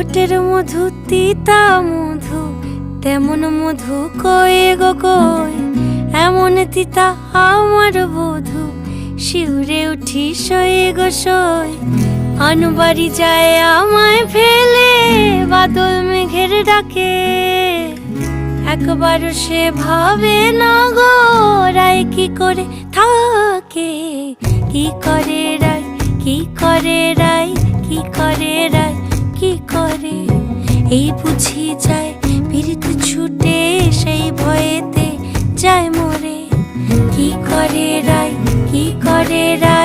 ঠোঁটের মধু তিতা মধু, তেমন মধু কয়ে গো কই, এমন তিতা আমার বধূ, শিউরে উঠি সয়ে গো সই। আনবাড়ি যায় আমায় ফেলে বাদল মেঘের ডাকে, একবারও সে ভাবে না গো রায় কি করে থাকে। কি করে রায়, কি করে রায়, কি করে রায়, কি করে, এই বুঝি যায় পীড়িত ছুটে সেই ভয়েতে যায় মরে। কি করে রায়, কি করে রায়।